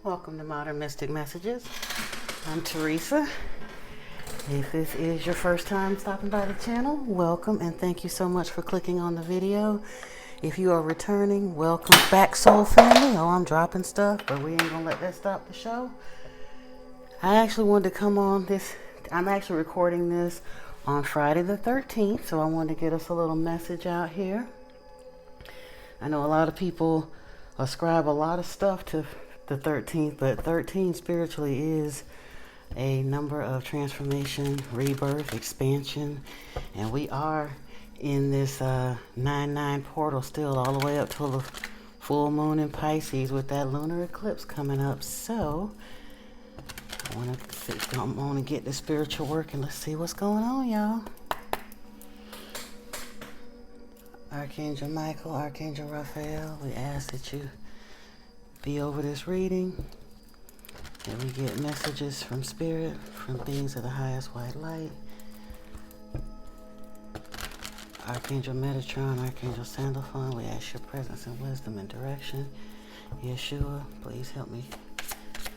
Welcome to Modern Mystic Messages. I'm Teresa. If this is your first time stopping by the channel, welcome and thank you so much for clicking on the video. If you are returning, welcome back, soul family. Oh, I'm dropping stuff, but we ain't gonna let that stop the show. I actually wanted to come on this. I'm actually recording this on Friday the 13th, so I wanted to get us a little message out here. I know a lot of people ascribe a lot of stuff to the 13th, but 13 spiritually is a number of transformation, rebirth, expansion, and we are in this 9/9 portal still all the way up till the full moon in Pisces with that lunar eclipse coming up. So I want to get the spiritual work and let's see what's going on, y'all. Archangel Michael, Archangel Raphael, we ask that you be over this reading, and we get messages from spirit, from beings of the highest white light. Archangel Metatron, Archangel Sandalphon, we ask your presence and wisdom and direction. Yeshua, please help me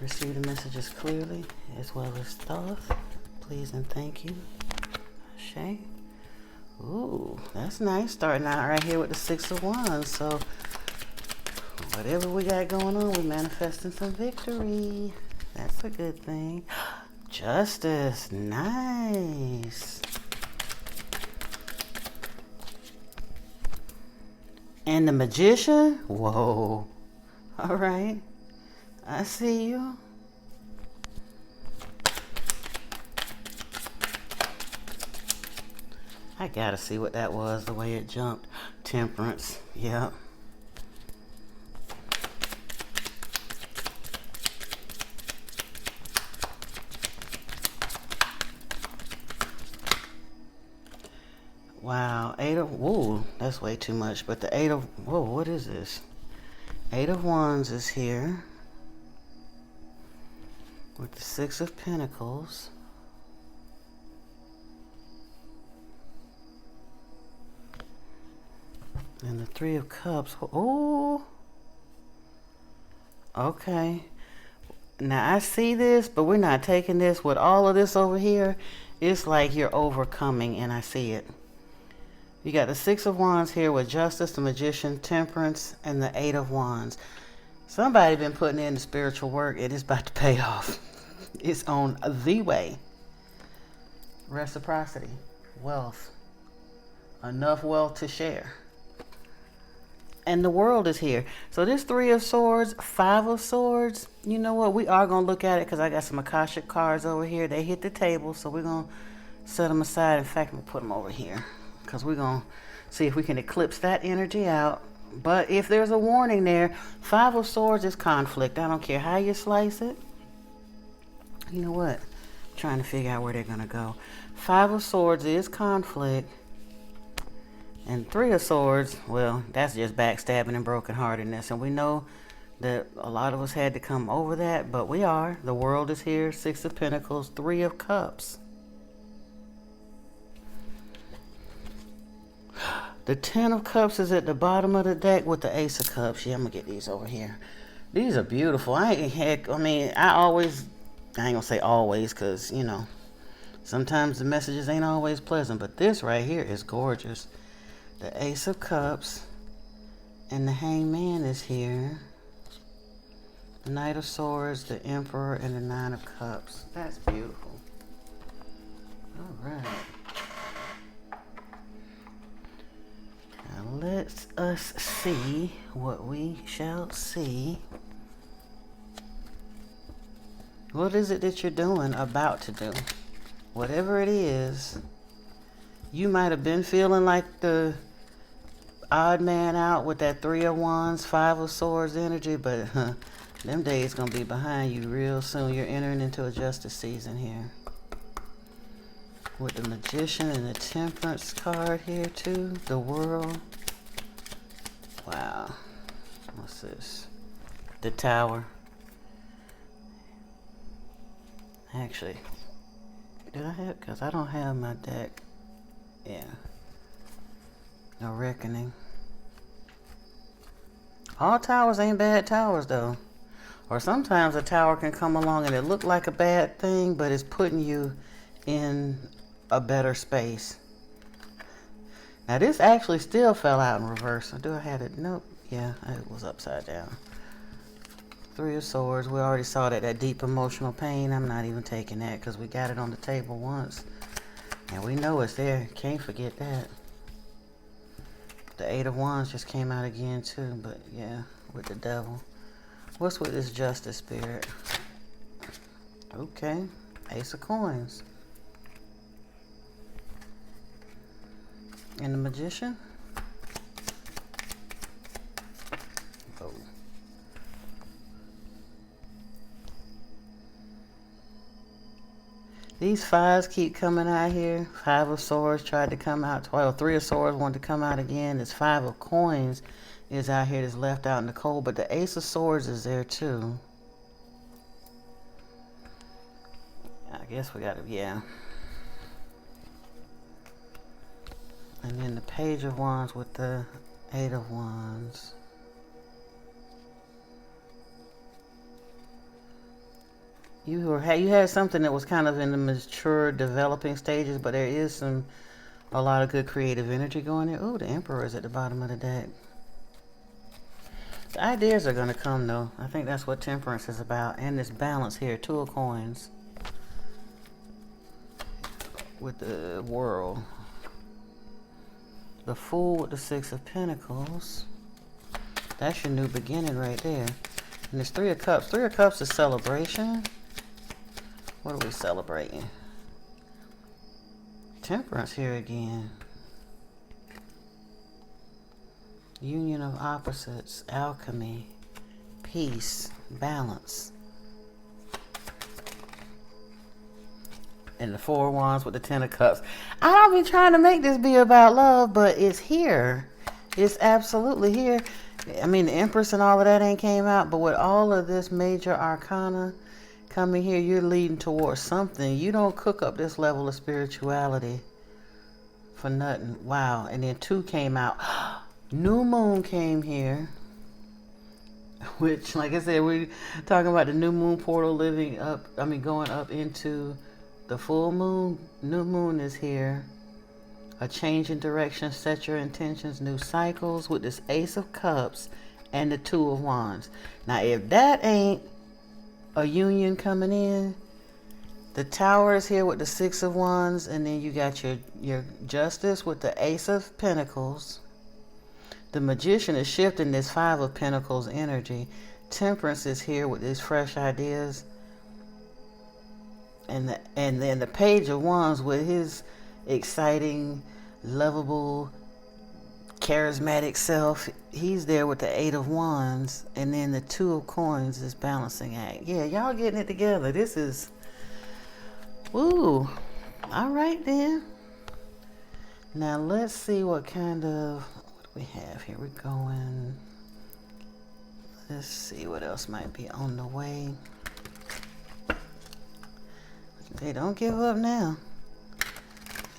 receive the messages clearly as well as Thoth. Please and thank you. Ashe. Ooh, that's nice. Starting out right here with the Six of Wands. So whatever we got going on, we're manifesting some victory. That's a good thing. Justice. Nice. And the Magician. Whoa. All right. I see you. I gotta see what that was, the way it jumped. Temperance. Yep. Wow, whoa, that's way too much. But the whoa, what is this? Eight of Wands is here. With the Six of Pentacles. And the Three of Cups. Oh, okay. Now I see this, but we're not taking this. With all of this over here, it's like you're overcoming, and I see it. You got the Six of Wands here with Justice, the Magician, Temperance, and the Eight of Wands. Somebody been putting in the spiritual work. It is about to pay off. It's on the way. Reciprocity, wealth, enough wealth to share. And the world is here. So this Three of Swords, Five of Swords, you know what? We are going to look at it because I got some Akashic cards over here. They hit the table, so we're going to set them aside. In fact, I'm going to put them over here because we're going to see if we can eclipse that energy out. But if there's a warning there, Five of Swords is conflict. I don't care how you slice it. You know what? I'm trying to figure out where they're going to go. Five of Swords is conflict. And Three of Swords, well, that's just backstabbing and brokenheartedness. And we know that a lot of us had to come over that, but we are. The world is here. Six of Pentacles, Three of Cups. The Ten of Cups is at the bottom of the deck with the Ace of Cups. Yeah, I'm going to get these over here. These are beautiful. I ain't going to say always because, you know, sometimes the messages ain't always pleasant. But this right here is gorgeous. The Ace of Cups and the Hangman is here. The Knight of Swords, the Emperor, and the Nine of Cups. That's beautiful. All right. Now let us see what we shall see. What is it that you're doing, about to do? Whatever it is, you might have been feeling like the odd man out with that Three of Wands, Five of Swords energy, but them days gonna be behind you real soon. You're entering into a justice season here. With the Magician and the Temperance card here too. The World. Wow. What's this? The Tower. Actually, did I have, because I don't have my deck. Yeah. No Reckoning. All towers ain't bad towers, though. Or sometimes a tower can come along and it look like a bad thing, but it's putting you in a better space. Now this actually still fell out in reverse. Do I have it? Nope. Yeah, it was upside down. Three of Swords. We already saw that deep emotional pain. I'm not even taking that because we got it on the table once. And we know it's there. Can't forget that. The Eight of Wands just came out again too. But yeah, with the Devil. What's with this Justice spirit? Okay. Ace of Coins. And the Magician. Oh. These fives keep coming out here. Five of Swords tried to come out. Well, Three of Swords wanted to come out again. This Five of Coins is out here that's left out in the cold. But the Ace of Swords is there too. I guess we gotta, yeah. And then the Page of Wands with the Eight of Wands. You had something that was kind of in the mature developing stages, but there is a lot of good creative energy going there. Oh, the Emperor is at the bottom of the deck. The ideas are going to come though. I think that's what Temperance is about. And this balance here, Two of Coins. With the World. The Fool with the Six of Pentacles. That's your new beginning right there. And this Three of Cups. Three of Cups is celebration. What are we celebrating? Temperance here again. Union of opposites, alchemy, peace, balance. And the Four of Wands with the Ten of Cups. I don't be trying to make this be about love, but it's here. It's absolutely here. I mean, the Empress and all of that ain't came out, but with all of this major arcana coming here, you're leading towards something. You don't cook up this level of spirituality for nothing. Wow. And then two came out. New moon came here. Which, like I said, we're talking about the new moon portal going up into the full moon. New moon is here. A change in direction. Set your intentions. New cycles with this Ace of Cups and the Two of Wands. Now, if that ain't a union coming in, the Tower is here with the Six of Wands, and then you got your Justice with the Ace of Pentacles. The Magician is shifting this Five of Pentacles energy. Temperance is here with these fresh ideas, and then the Page of Wands with his exciting, lovable, charismatic self. He's there with the Eight of Wands, and then the Two of Coins is balancing act. Yeah, y'all getting it together. This is, woo. All right then. Now let's see what kind of, what do we have here? We're going, let's see what else might be on the way. They don't give up now.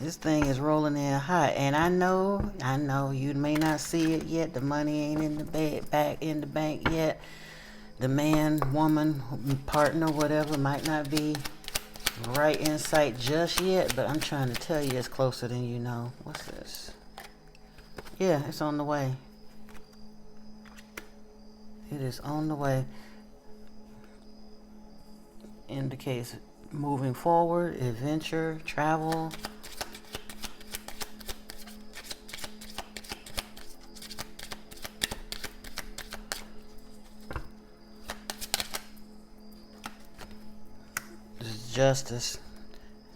This thing is rolling in hot, and I know, you may not see it yet. The money ain't in the back in the bank yet. The man, woman, partner, whatever, might not be right in sight just yet, but I'm trying to tell you it's closer than you know. What's this? Yeah, it's on the way. It is on the way. Indicates moving forward, adventure, travel. Justice.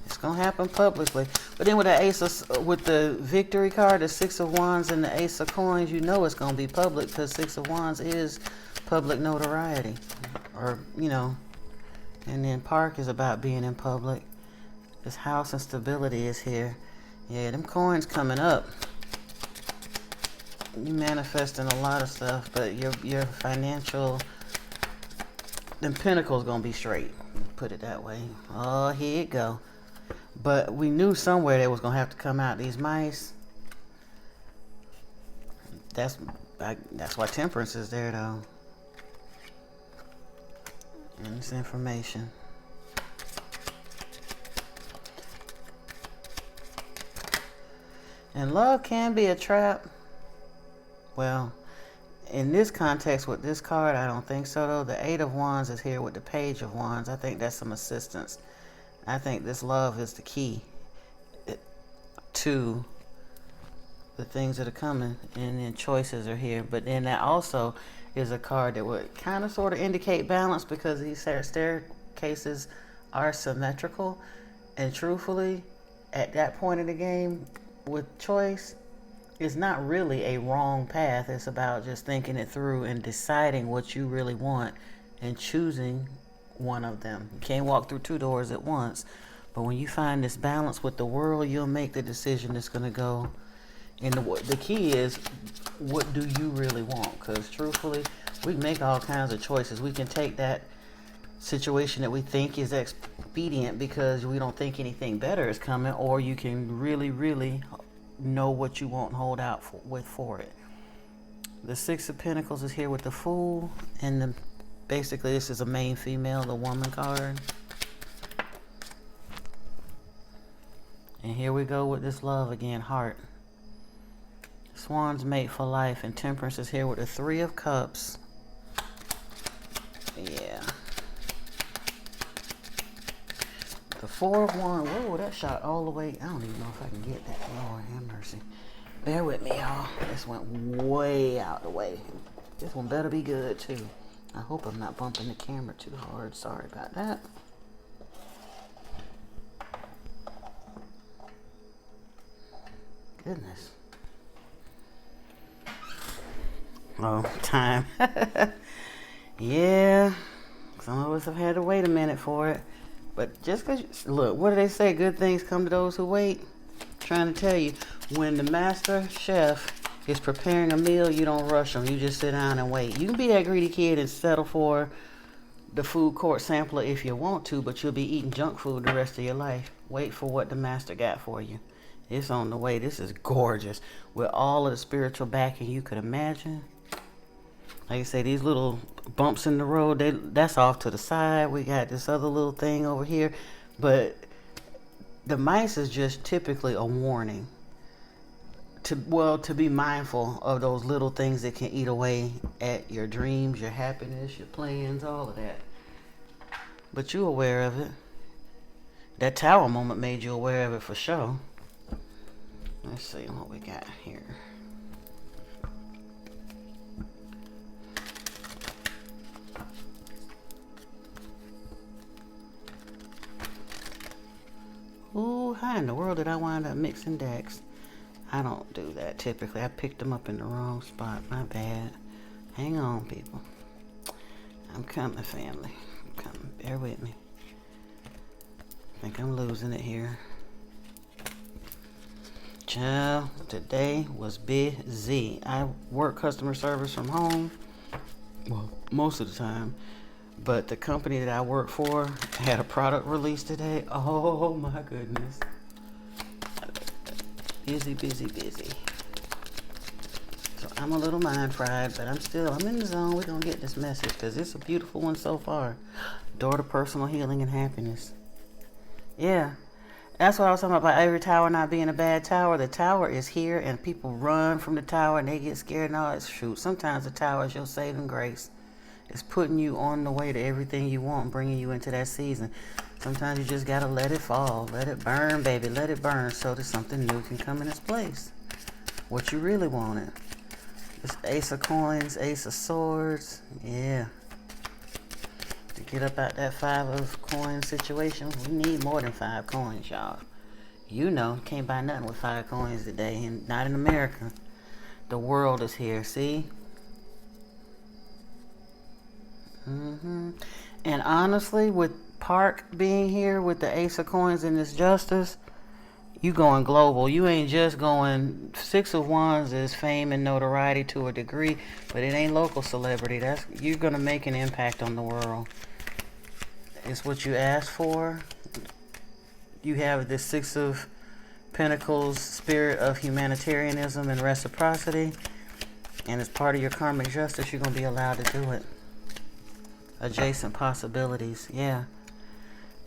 It's gonna happen publicly. But then with the Ace of, with the Victory card, the Six of Wands and the Ace of Coins, you know it's gonna be public because Six of Wands is public notoriety, or you know. And then Park is about being in public. This house and stability is here. Yeah, them coins coming up. You manifesting a lot of stuff, but your financial, them pentacles gonna be straight. Put it that way. Oh, here it go. But we knew somewhere they was gonna have to come out. These mice. That's why Temperance is there though. And it's information. And love can be a trap. Well, in this context with this card, I don't think so though. The Eight of Wands is here with the Page of Wands. I think that's some assistance. I think this love is the key to the things that are coming, and then choices are here. But then that also is a card that would kind of sort of indicate balance, because these staircases are symmetrical. And truthfully, at that point in the game with choice, it's not really a wrong path. It's about just thinking it through and deciding what you really want and choosing one of them. You can't walk through two doors at once. But when you find this balance with the world, you'll make the decision that's going to go. And the key is, what do you really want? Because truthfully, we make all kinds of choices. We can take that situation that we think is expedient because we don't think anything better is coming, or you can really, really know what you want and hold out for it. The Six of Pentacles is here with the Fool, and basically this is a main female, the woman card. And here we go with this love again, heart. Swan's mate for life, and Temperance is here with the Three of Cups. Yeah. The Four of Wands. Whoa, that shot all the way. I don't even know if I can get that. Lord have mercy. Bear with me, y'all. This went way out the way. This one better be good, too. I hope I'm not bumping the camera too hard. Sorry about that. Goodness. Oh, time. Yeah. Some of us have had to wait a minute for it. But just because, look, what do they say? Good things come to those who wait. I'm trying to tell you, when the master chef is preparing a meal, you don't rush them. You just sit down and wait. You can be that greedy kid and settle for the food court sampler if you want to, but you'll be eating junk food the rest of your life. Wait for what the master got for you. It's on the way. This is gorgeous. With all of the spiritual backing you could imagine. Like I say, these little bumps in the road, that's off to the side. We got this other little thing over here. But the mice is just typically a warning. To be mindful of those little things that can eat away at your dreams, your happiness, your plans, all of that. But you're aware of it. That tower moment made you aware of it for sure. Let's see what we got here. Ooh, how in the world did I wind up mixing decks? I don't do that typically. I picked them up in the wrong spot. My bad. Hang on, people. I'm coming, family. I'm coming. Bear with me. I think I'm losing it here. Child, today was busy. I work customer service from home. Well, most of the time. But the company that I work for had a product release today. Oh my goodness. Busy, busy, busy. So I'm a little mind fried, but I'm in the zone. We're going to get this message because it's a beautiful one so far. Door to personal healing and happiness. Yeah. That's what I was talking about every tower not being a bad tower. The tower is here and people run from the tower and they get scared and all that. Shoot, sometimes the tower is your saving grace. It's putting you on the way to everything you want and bringing you into that season. Sometimes you just got to let it fall. Let it burn, baby. Let it burn so that something new can come in its place. What you really wanted. This Ace of Coins, Ace of Swords. Yeah. To get up out that Five of Coins situation, we need more than 5 coins, y'all. You know, can't buy nothing with 5 coins today, and not in America. The world is here, see? And honestly, with Park being here with the Ace of Coins and this Justice, you going global. You ain't just going. Six of Wands is fame and notoriety to a degree, but it ain't local celebrity. You're gonna make an impact on the world. It's what you asked for. You have this Six of Pentacles spirit of humanitarianism and reciprocity, and as part of your karmic justice, you're gonna be allowed to do it. adjacent possibilities. Yeah.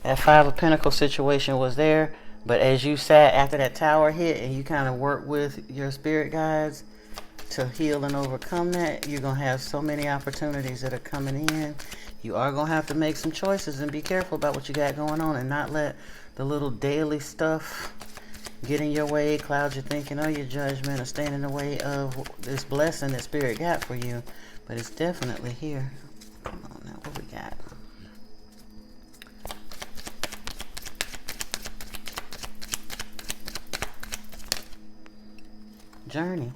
That Five of Pentacles situation was there, but as you sat after that tower hit and you kind of worked with your spirit guides to heal and overcome that, you're going to have so many opportunities that are coming in. You are going to have to make some choices and be careful about what you got going on and not let the little daily stuff get in your way, cloud your thinking or your judgment, or stand in the way of this blessing that Spirit got for you. But it's definitely here. Come on now, what we got? Journey.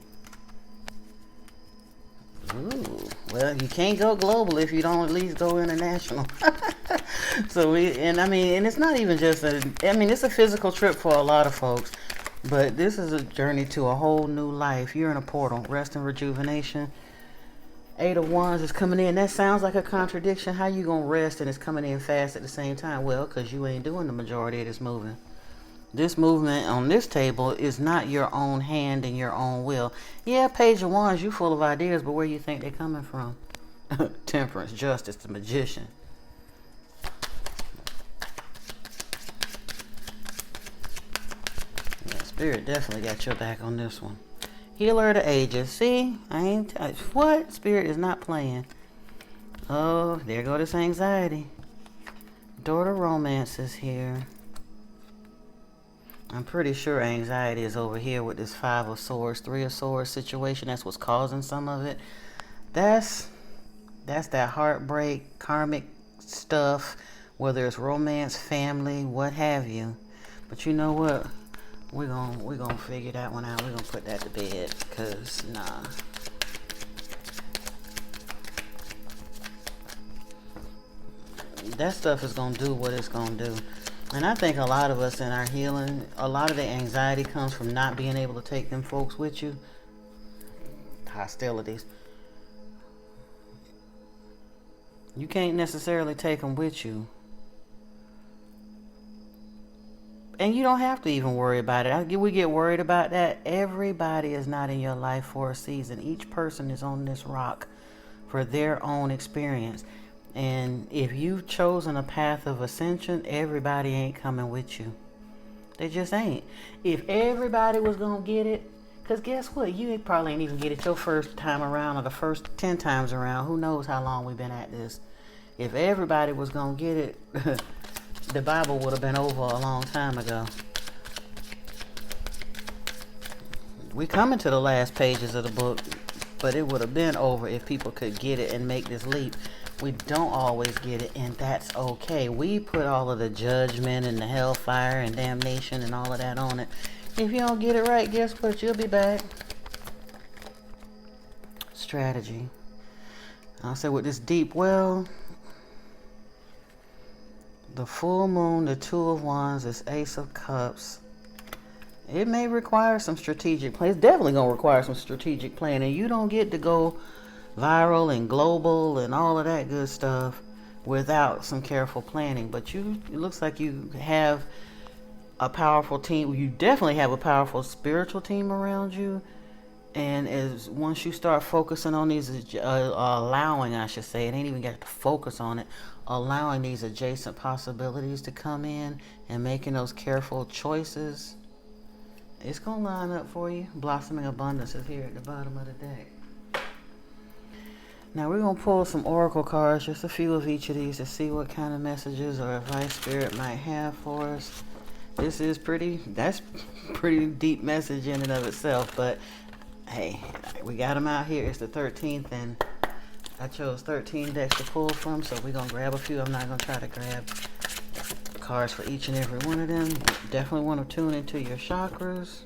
Ooh, well, you can't go global if you don't at least go international. So and it's not even just it's a physical trip for a lot of folks, but this is a journey to a whole new life. You're in a portal, rest and rejuvenation. Eight of Wands is coming in. That sounds like a contradiction. How you gonna rest and it's coming in fast at the same time? Well, because you ain't doing the majority of this moving. This movement on this table is not your own hand and your own will. Yeah, Page of Wands, you full of ideas, but where you think they're coming from? Temperance, Justice, the Magician. Yeah, Spirit definitely got your back on this one. Healer of the Ages. See? What? Spirit is not playing. Oh, there go this anxiety. Daughter Romance is here. I'm pretty sure anxiety is over here with this Five of Swords, Three of Swords situation. That's what's causing some of it. That's that heartbreak, karmic stuff, whether it's romance, family, what have you. But you know what? We're gonna figure that one out. We're gonna put that to bed, because nah. That stuff is gonna do what it's gonna do. And I think a lot of us in our healing, a lot of the anxiety comes from not being able to take them folks with you. Hostilities. You can't necessarily take them with you. And you don't have to even worry about it. We get worried about that. Everybody is not in your life for a season. Each person is on this rock for their own experience. And if you've chosen a path of ascension, everybody ain't coming with you. They just ain't. If everybody was going to get it, because guess what? You probably ain't even get it your first time around or the first 10 times around. Who knows how long we've been at this. If everybody was going to get it, the Bible would have been over a long time ago. We coming to the last pages of the book, but it would have been over if people could get it and make this leap. We don't always get it, and that's okay. We put all of the judgment and the hellfire and damnation and all of that on it. If you don't get it right, guess what? You'll be back. Strategy. I'll say with this deep well, the full moon, the Two of Wands, this Ace of Cups. It may require some strategic plan. It's definitely going to require some strategic planning. You don't get to go viral and global and all of that good stuff without some careful planning. But it looks like you have a powerful team. You definitely have a powerful spiritual team around you. And once you start focusing on these, allowing, I should say, it ain't even got to focus on it, allowing these adjacent possibilities to come in and making those careful choices, it's going to line up for you. Blossoming Abundance is here at the bottom of the deck. Now we're going to pull some oracle cards, just a few of each of these, to see what kind of messages or advice Spirit might have for us. That's pretty deep message in and of itself, but hey, we got them out here. It's the 13th, and I chose 13 decks to pull from, so we're going to grab a few. I'm not going to try to grab cards for each and every one of them. Definitely want to tune into your chakras.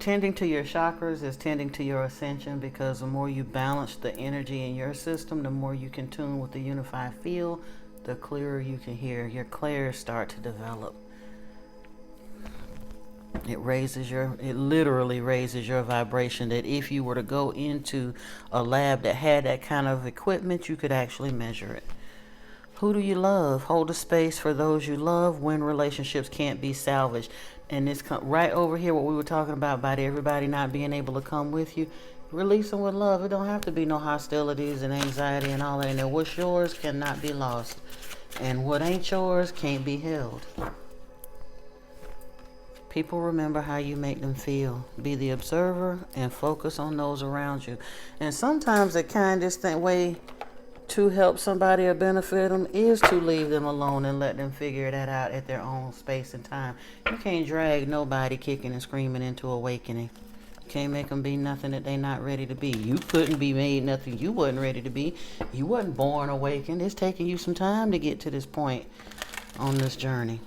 Tending to your chakras is tending to your ascension, because the more you balance the energy in your system, the more you can tune with the unified field, the clearer you can hear. Your clairs start to develop. It literally raises your vibration, that if you were to go into a lab that had that kind of equipment, you could actually measure it. Who do you love? Hold a space for those you love when relationships can't be salvaged. And this right over here, what we were talking about everybody not being able to come with you, Release them with love. It don't have to be no hostilities and anxiety and all that in there. What's yours cannot be lost. And what ain't yours can't be held. People remember how you make them feel. Be the observer and focus on those around you. And sometimes the kindest way to help somebody or benefit them is to leave them alone and let them figure that out at their own space and time. You can't drag nobody kicking and screaming into awakening. You can't make them be nothing that they not ready to be. You couldn't be made nothing you wasn't ready to be. You wasn't born awakened. It's taking you some time to get to this point on this journey.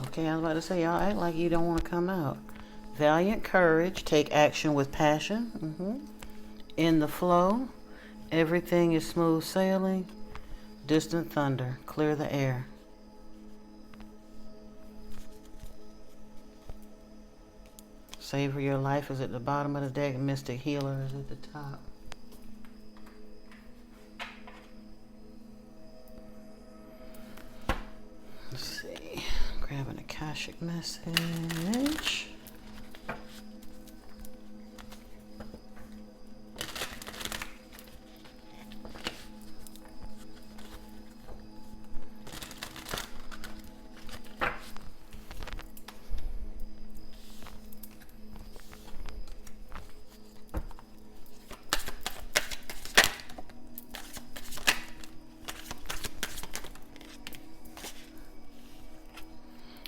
Okay, I was about to say, y'all act like you don't want to come out. Valiant courage, take action with passion. In the flow, everything is smooth sailing. Distant thunder, clear the air. Savor your life is at the bottom of the deck. Mystic healer is at the top. Let's see. Grab an Akashic message.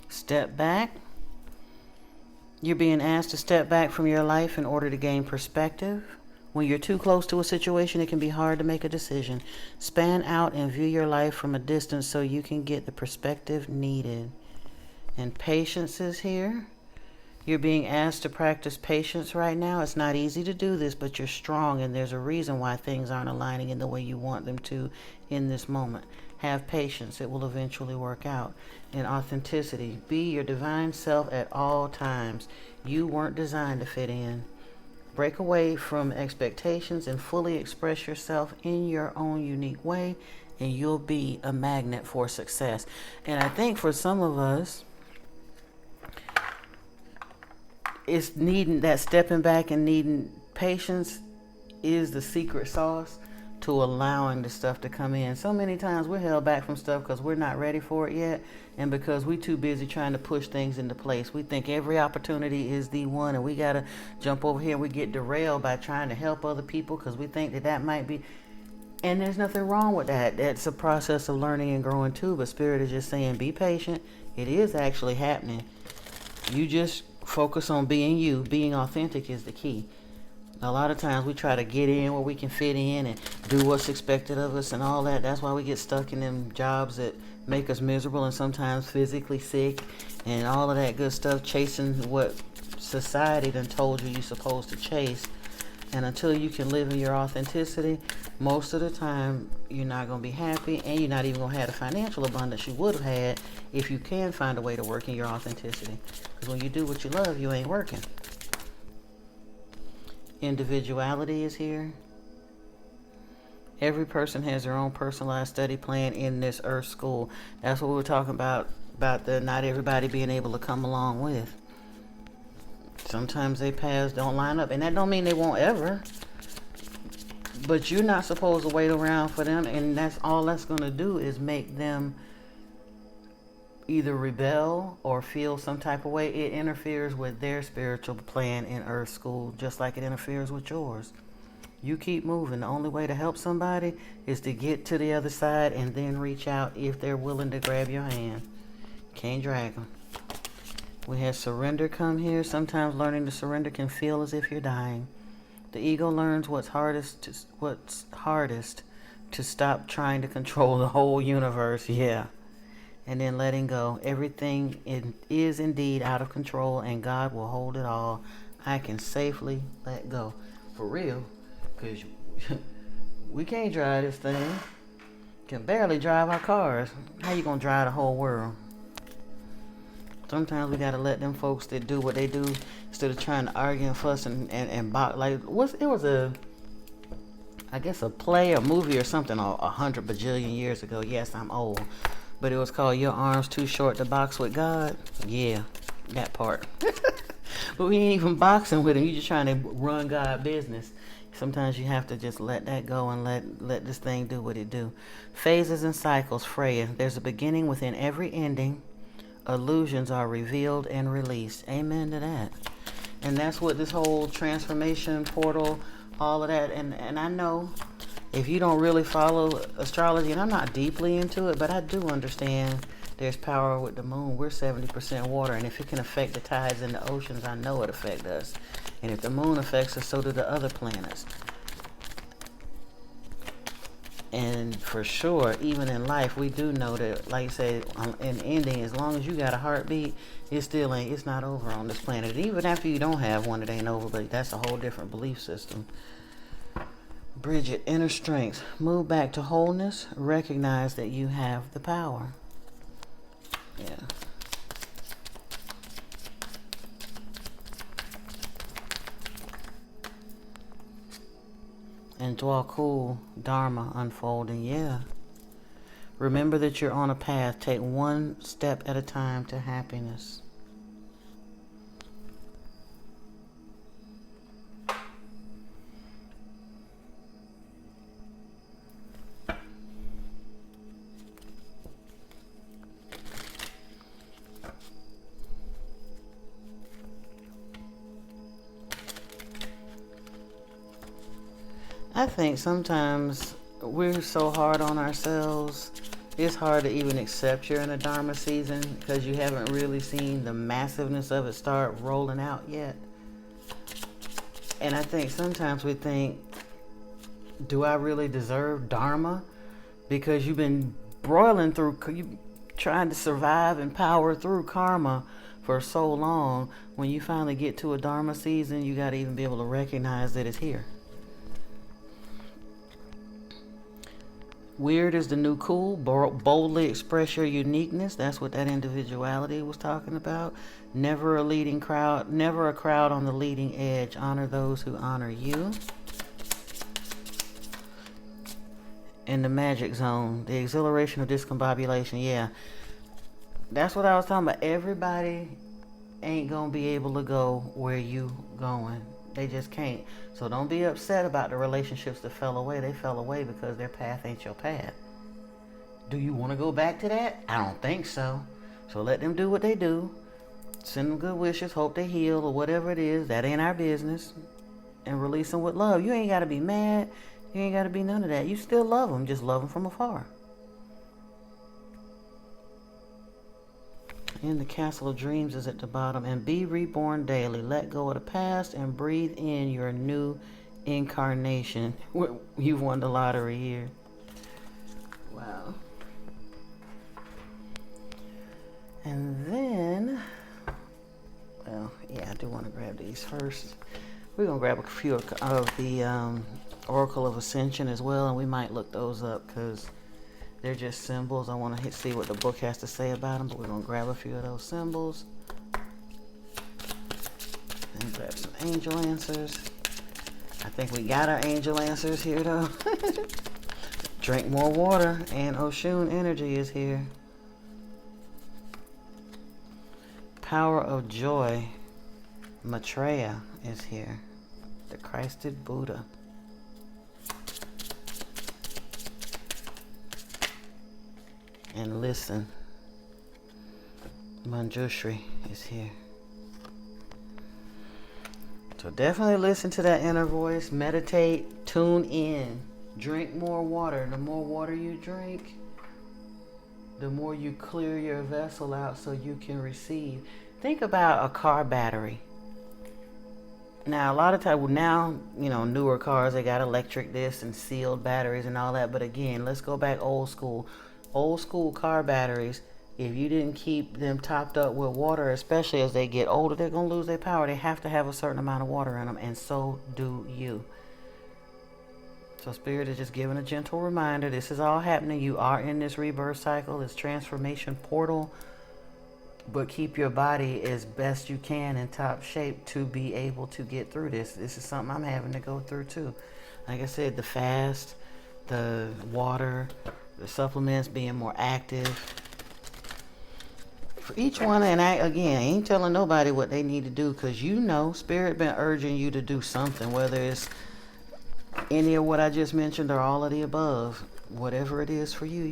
Step back. You're being asked to step back from your life in order to gain perspective. When you're too close to a situation, it can be hard to make a decision. Span out and view your life from a distance so you can get the perspective needed. And patience is here. You're being asked to practice patience right now. It's not easy to do this, but you're strong, and there's a reason why things aren't aligning in the way you want them to in this moment. Have patience. It will eventually work out. And authenticity. Be your divine self at all times. You weren't designed to fit in. Break away from expectations and fully express yourself in your own unique way, and you'll be a magnet for success. And I think for some of us, it's needing that stepping back and needing patience is the secret sauce to allowing the stuff to come in. So many times we're held back from stuff because we're not ready for it yet, and because we're too busy trying to push things into place. We think every opportunity is the one, and we got to jump over here. We get derailed by trying to help other people because we think that that might be, and there's nothing wrong with that. That's a process of learning and growing too, but Spirit is just saying be patient. It is actually happening. You just focus on being you. Being authentic is the key. A lot of times we try to get in where we can fit in and do what's expected of us and all that. That's why we get stuck in them jobs that make us miserable and sometimes physically sick and all of that good stuff, chasing what society done told you you're supposed to chase. And until you can live in your authenticity, most of the time you're not going to be happy, and you're not even going to have the financial abundance you would have had if you can find a way to work in your authenticity. Because when you do what you love, you ain't working. Individuality is here. Every person has their own personalized study plan in this Earth school. That's what we were talking about the not everybody being able to come along with. Sometimes their paths don't line up, and that don't mean they won't ever. But you're not supposed to wait around for them, and that's all that's going to do is make them either rebel or feel some type of way. It interferes with their spiritual plan in Earth School, just like it interferes with yours. You keep moving. The only way to help somebody is to get to the other side and then reach out if they're willing to grab your hand. Can't drag them. We had surrender come here. Sometimes learning to surrender can feel as if you're dying. The ego learns what's hardest to stop trying to control the whole universe. Yeah. And then letting go. Everything is indeed out of control, and God will hold it all. I can safely let go. For real. Because we can't drive this thing. Can barely drive our cars. How you going to drive the whole world? Sometimes we gotta let them folks that do what they do instead of trying to argue and fuss and box. Like, it was I guess a play or movie or something 100 bajillion years ago. Yes, I'm old. But it was called Your Arms Too Short to Box with God. Yeah, that part. But we ain't even boxing with him. You just trying to run God business. Sometimes you have to just let that go and let this thing do what it do. Phases and cycles, Freya. There's a beginning within every ending. Illusions are revealed and released. Amen to that. And that's what this whole transformation portal, all of that. And I know if you don't really follow astrology, and I'm not deeply into it, but I do understand there's power with the moon. We're 70% water, and if it can affect the tides in the oceans, I know it affects us. And if the moon affects us, so do the other planets. And for sure, even in life, we do know that, like you say, in ending, as long as you got a heartbeat, it's not over on this planet. Even after you don't have one, it ain't over, but that's a whole different belief system. Bridget, inner strength. Move back to wholeness. Recognize that you have the power. Yeah. And dwell cool, Dharma unfolding. Yeah. Remember that you're on a path. Take one step at a time to happiness. I think sometimes we're so hard on ourselves. It's hard to even accept you're in a Dharma season because you haven't really seen the massiveness of it start rolling out yet. And I think sometimes we think, do I really deserve Dharma? Because you've been broiling through, you trying to survive and power through karma for so long. When you finally get to a Dharma season, you got to even be able to recognize that it's here. Weird is the new cool. Boldly express your uniqueness. That's what that individuality was talking about. Never a crowd on the leading edge. Honor those who honor you. In the magic zone, the exhilaration of discombobulation. Yeah, that's what I was talking about. Everybody ain't gonna be able to go where you going. They just can't. So don't be upset about the relationships that fell away. They fell away because their path ain't your path. Do you want to go back to that? I don't think so. So let them do what they do. Send them good wishes. Hope they heal or whatever it is. That ain't our business. And release them with love. You ain't got to be mad. You ain't got to be none of that. You still love them. Just love them from afar. In the castle of dreams is at the bottom. And be reborn daily. Let go of the past and breathe in your new incarnation. You've won the lottery here. Wow. And then, well, yeah, I do want to grab these first. We're going to grab a few of the Oracle of Ascension as well, and we might look those up because they're just symbols. I want to see what the book has to say about them, but we're going to grab a few of those symbols. And grab some angel answers. I think we got our angel answers here, though. Drink more water, and Oshun energy is here. Power of joy. Maitreya is here. The Christed Buddha. And listen. Manjushri is here. So definitely listen to that inner voice. Meditate. Tune in. Drink more water. The more water you drink, the more you clear your vessel out so you can receive. Think about a car battery. Now, a lot of times, newer cars, they got electric this and sealed batteries and all that. But again, let's go back old school. Old school car batteries, if you didn't keep them topped up with water, especially as they get older, they're going to lose their power. They have to have a certain amount of water in them, and so do you. So Spirit is just giving a gentle reminder. This is all happening. You are in this rebirth cycle, this transformation portal. but keep your body as best you can in top shape to be able to get through this. This is something I'm having to go through too. Like I said, the fast, the water, the supplements, being more active. For each one, and I ain't telling nobody what they need to do, because Spirit been urging you to do something, whether it's any of what I just mentioned or all of the above. Whatever it is for you,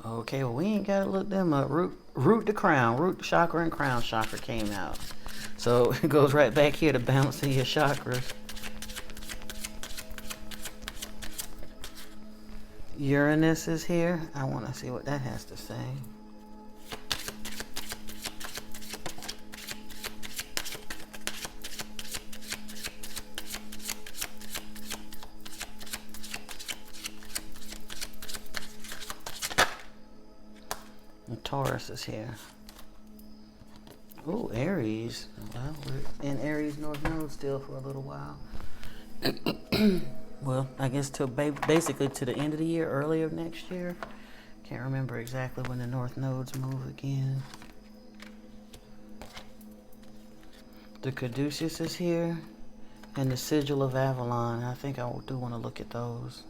Okay, well, we ain't got to look them up. Root the crown. Root chakra and crown chakra came out. So it goes right back here to balancing your chakras. Uranus is here. I want to see what that has to say. And Taurus is here. Oh, Aries. Well, we're in Aries North Node still for a little while. Well, I guess till basically to the end of the year, early of next year. Can't remember exactly when the North Nodes move again. The Caduceus is here, and the Sigil of Avalon. I think I do want to look at those.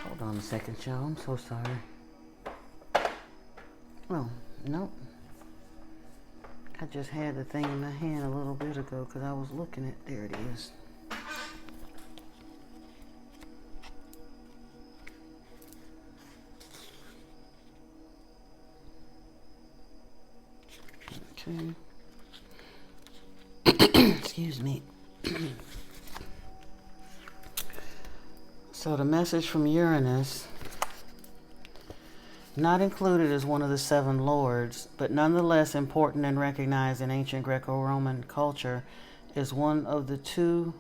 Hold on a second, y'all. I'm so sorry. Oh, nope. I just had the thing in my hand a little bit ago because I was looking at. There it is. Okay. Excuse me. So the message from Uranus, not included as one of the 7 lords, but nonetheless important and recognized in ancient Greco-Roman culture, is one of the 2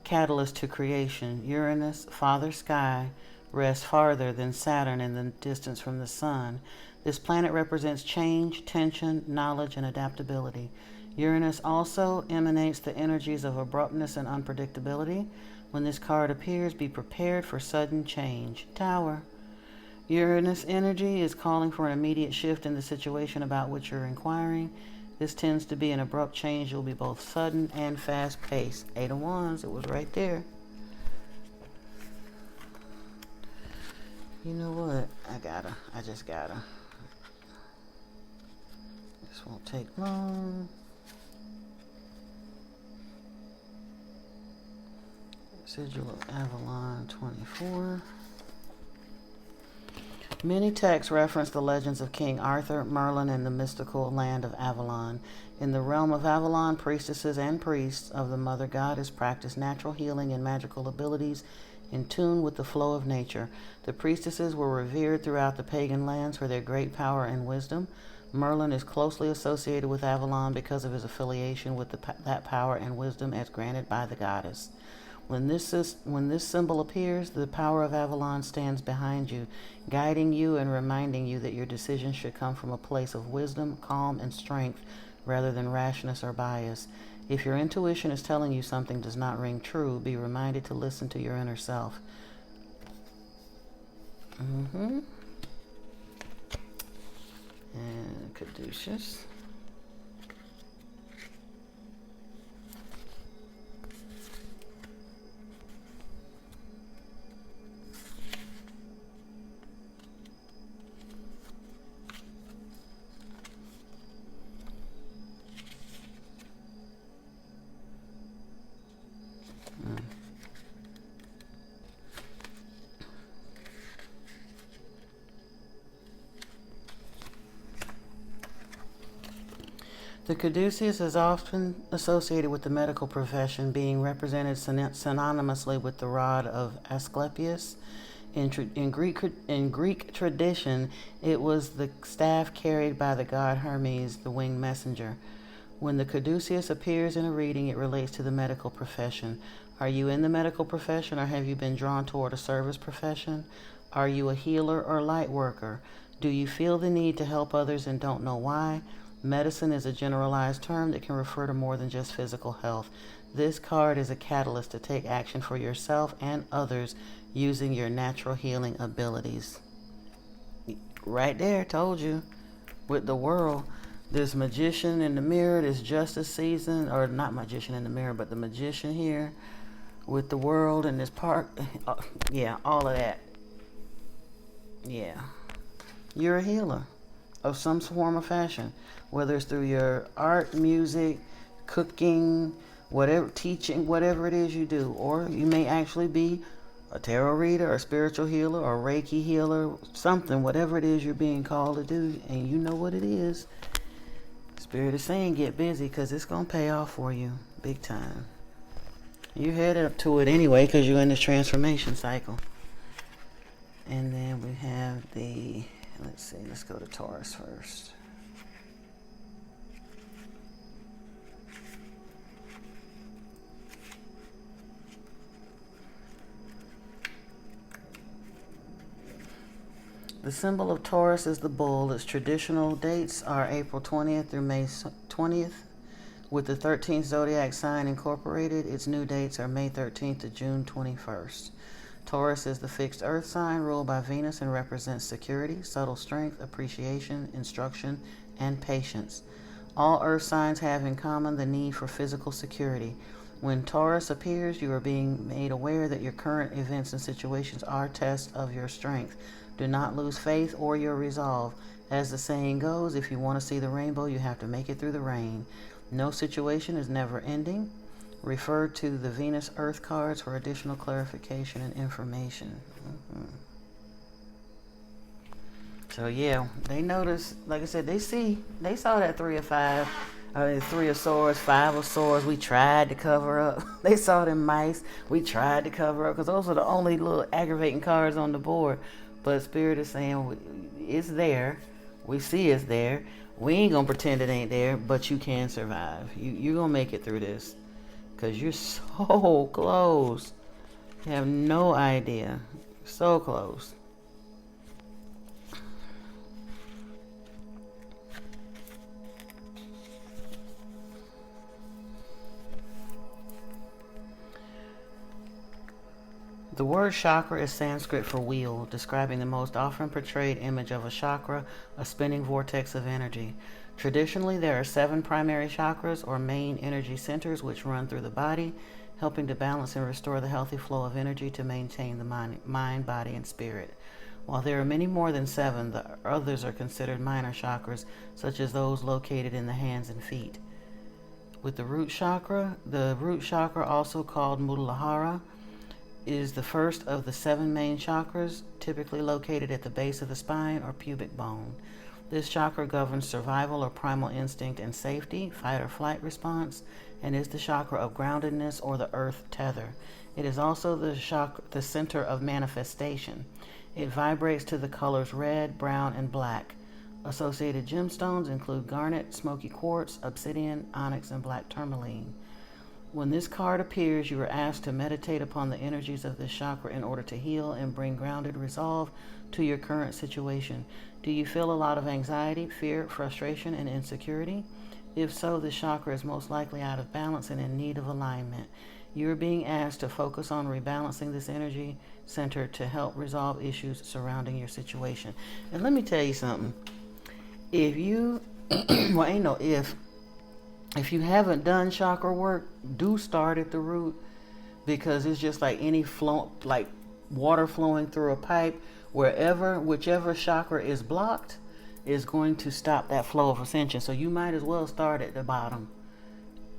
catalysts to creation. Uranus, Father Sky, rests farther than Saturn in the distance from the Sun. This planet represents change, tension, knowledge, and adaptability. Uranus also emanates the energies of abruptness and unpredictability. When this card appears, be prepared for sudden change. Tower. Uranus energy is calling for an immediate shift in the situation about which you're inquiring. This tends to be an abrupt change. You'll be both sudden and fast-paced. 8 of Wands, it was right there. You know what? I just gotta. This won't take long. Sigil of Avalon 24. Many texts reference the legends of King Arthur, Merlin, and the mystical land of Avalon. In the realm of Avalon, priestesses and priests of the Mother Goddess practice natural healing and magical abilities in tune with the flow of nature. The priestesses were revered throughout the pagan lands for their great power and wisdom. Merlin is closely associated with Avalon because of his affiliation with that power and wisdom as granted by the goddess. When this symbol appears, the power of Avalon stands behind you, guiding you and reminding you that your decisions should come from a place of wisdom, calm, and strength rather than rashness or bias. If your intuition is telling you something does not ring true, be reminded to listen to your inner self. And Caduceus. The caduceus is often associated with the medical profession, being represented synonymously with the rod of Asclepius. In Greek tradition, it was the staff carried by the god Hermes, the winged messenger. When the caduceus appears in a reading, it relates to the medical profession. Are you in the medical profession, or have you been drawn toward a service profession? Are you a healer or light worker? Do you feel the need to help others and don't know why? Medicine is a generalized term that can refer to more than just physical health. This card is a catalyst to take action for yourself and others using your natural healing abilities. Right there, told you. With the world, this magician in the mirror, this justice season, or not magician in the mirror, but the magician here with the world and this park. Yeah, all of that. Yeah. You're a healer of some form or fashion, whether it's through your art, music, cooking, whatever, teaching, whatever it is you do. Or you may actually be a tarot reader, or a spiritual healer, or a Reiki healer, something, whatever it is you're being called to do, and you know what it is. Spirit is saying get busy, because it's going to pay off for you big time. You're headed up to it anyway, because you're in this transformation cycle. And then we have the, let's see, let's go to Taurus first. The symbol of Taurus is the bull. Its traditional dates are April 20th through May 20th. With the 13th zodiac sign incorporated, its new dates are May 13th to June 21st. Taurus is the fixed earth sign ruled by Venus and represents security, subtle strength, appreciation, instruction, and patience. All earth signs have in common the need for physical security. When Taurus appears, you are being made aware that your current events and situations are tests of your strength. Do not lose faith or your resolve. As the saying goes, if you want to see the rainbow, you have to make it through the rain. No situation is never ending. Refer to the Venus Earth cards for additional clarification and information. So yeah, they notice, like I said, they saw that 3 of 5, 3 of Swords, 5 of Swords. We tried to cover up. They saw them mice. We tried to cover up, because those are the only little aggravating cards on the board. But Spirit is saying it's there. We see it's there. We ain't gonna pretend it ain't there, but you can survive. You're gonna make it through this, because you're so close. You have no idea. So close. The word chakra is Sanskrit for wheel, describing the most often portrayed image of a chakra, a spinning vortex of energy. Traditionally, there are 7 primary chakras, or main energy centers, which run through the body, helping to balance and restore the healthy flow of energy to maintain the mind, body, and spirit. While there are many more than 7, the others are considered minor chakras, such as those located in the hands and feet. With the root chakra, also called Muladhara, is the first of the 7 main chakras, typically located at the base of the spine or pubic bone. This chakra governs survival or primal instinct and safety, fight or flight response, and is the chakra of groundedness or the earth tether. It is also the center of manifestation. It vibrates to the colors red, brown, and black. Associated gemstones include garnet, smoky quartz, obsidian, onyx, and black tourmaline. When this card appears, you are asked to meditate upon the energies of this chakra in order to heal and bring grounded resolve to your current situation. Do you feel a lot of anxiety, fear, frustration, and insecurity? If so, this chakra is most likely out of balance and in need of alignment. You are being asked to focus on rebalancing this energy center to help resolve issues surrounding your situation. And let me tell you something. If you, well, ain't no if you haven't done chakra work, do start at the root, because it's just like any flow, like water flowing through a pipe. Whichever chakra is blocked is going to stop that flow of ascension. So you might as well start at the bottom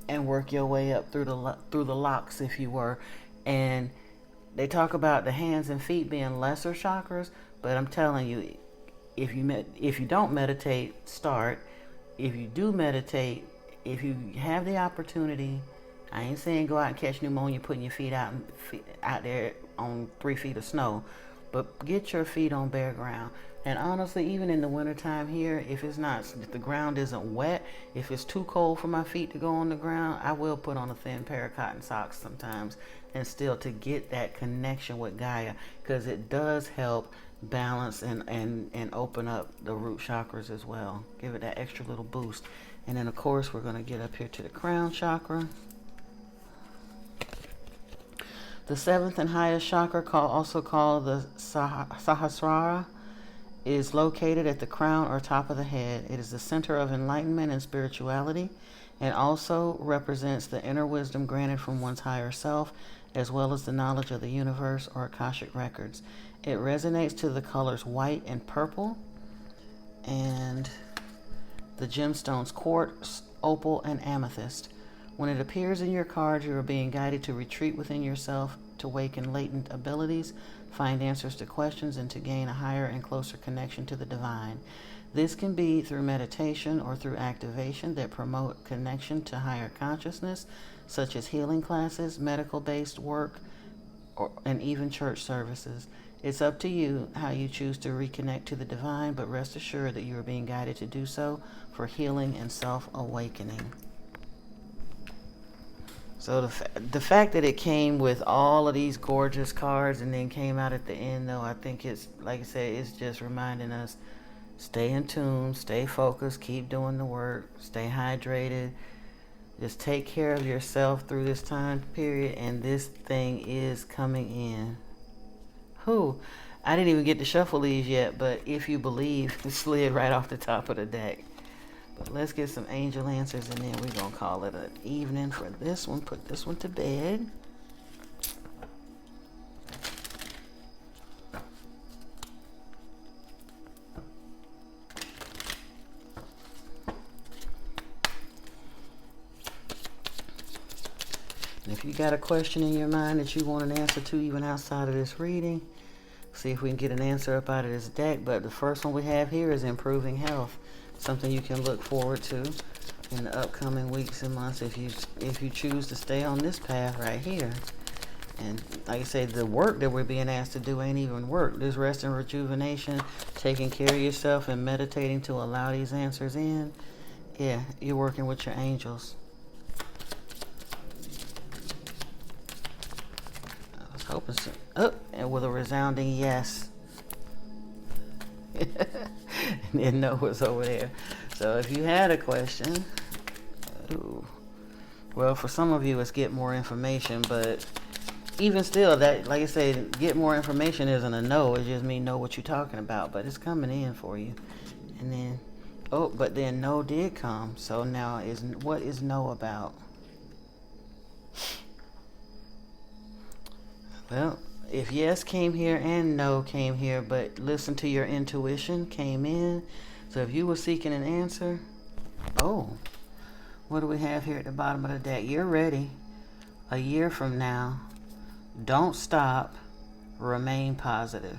and work your way up through the locks, if you were. And they talk about the hands and feet being lesser chakras, but I'm telling you, if you don't meditate, start. If you do meditate, if you have the opportunity, I ain't saying go out and catch pneumonia putting your feet out there on 3 feet of snow, but get your feet on bare ground. And honestly, even in the wintertime here, if the ground isn't wet, if it's too cold for my feet to go on the ground, I will put on a thin pair of cotton socks sometimes, and still to get that connection with Gaia, because it does help balance and open up the root chakras as well. Give it that extra little boost. And then of course we're going to get up here to the crown chakra. The seventh and highest chakra, also called the Sahasrara, is located at the crown or top of the head. It is the center of enlightenment and spirituality, and also represents the inner wisdom granted from one's higher self, as well as the knowledge of the universe or Akashic records. It resonates to the colors white and purple, and the gemstones quartz, opal, and amethyst. When it appears in your card, you are being guided to retreat within yourself, to awaken latent abilities, find answers to questions, and to gain a higher and closer connection to the divine. This can be through meditation or through activation that promote connection to higher consciousness, such as healing classes, medical-based work, and even church services. It's up to you how you choose to reconnect to the divine, but rest assured that you are being guided to do so for healing and self-awakening. So the fact that it came with all of these gorgeous cards and then came out at the end, though, I think it's, like I said, it's just reminding us, stay in tune, stay focused, keep doing the work, stay hydrated, just take care of yourself through this time period, and this thing is coming in. I didn't even get to shuffle these yet, but if you believe, it slid right off the top of the deck. But let's get some angel answers, and then we're going to call it an evening for this one. Put this one to bed. And if you got a question in your mind that you want an answer to, even outside of this reading, see if we can get an answer up out of this deck. But the first one we have here is improving health. Something you can look forward to in the upcoming weeks and months if you choose to stay on this path right here. And like I say, the work that we're being asked to do ain't even work. This rest and rejuvenation, taking care of yourself and meditating to allow these answers in. Yeah, you're working with your angels. I was hoping so. Oh, and with a resounding yes. And then no was over there. So if you had a question, well, for some of you it's get more information, but even still, that, like I said, get more information isn't a no. It just means know what you're talking about, but it's coming in for you. And then, but then no did come. So now what is no about? Well, if yes came here and no came here, but listen to your intuition came in. So if you were seeking an answer, what do we have here at the bottom of the deck? You're ready. A year from now, don't stop, remain positive.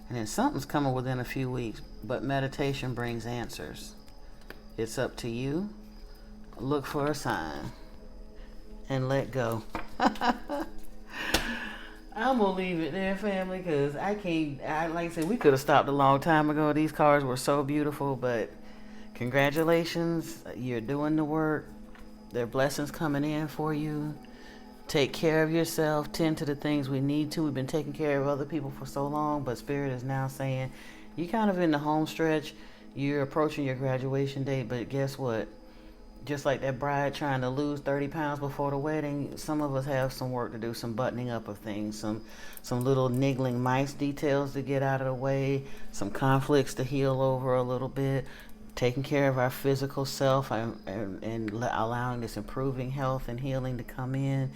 And then something's coming within a few weeks, but meditation brings answers. It's up to you. Look for a sign and let go. I'm gonna leave it there, family, because like I said, we could have stopped a long time ago. These cards were so beautiful, but congratulations, you're doing the work. There are blessings coming in for you. Take care of yourself, tend to the things we need to. We've been taking care of other people for so long, but Spirit is now saying, you're kind of in the home stretch. You're approaching your graduation date, but guess what? Just like that bride trying to lose 30 pounds before the wedding, some of us have some work to do, some buttoning up of things, some little niggling mice details to get out of the way, some conflicts to heal over a little bit, taking care of our physical self and allowing this improving health and healing to come in,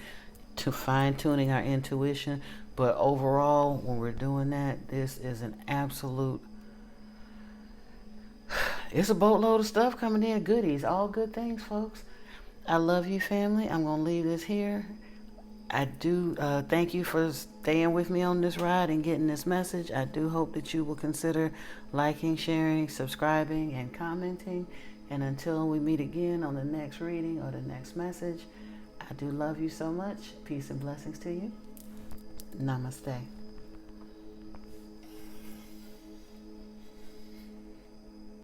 to fine-tuning our intuition. But overall, when we're doing that, this is an absolute... It's a boatload of stuff coming in, goodies, all good things, folks. I love you, family. I'm going to leave this here. I do thank you for staying with me on this ride and getting this message. I do hope that you will consider liking, sharing, subscribing, and commenting. And until we meet again on the next reading or the next message, I do love you so much. Peace and blessings to you. Namaste.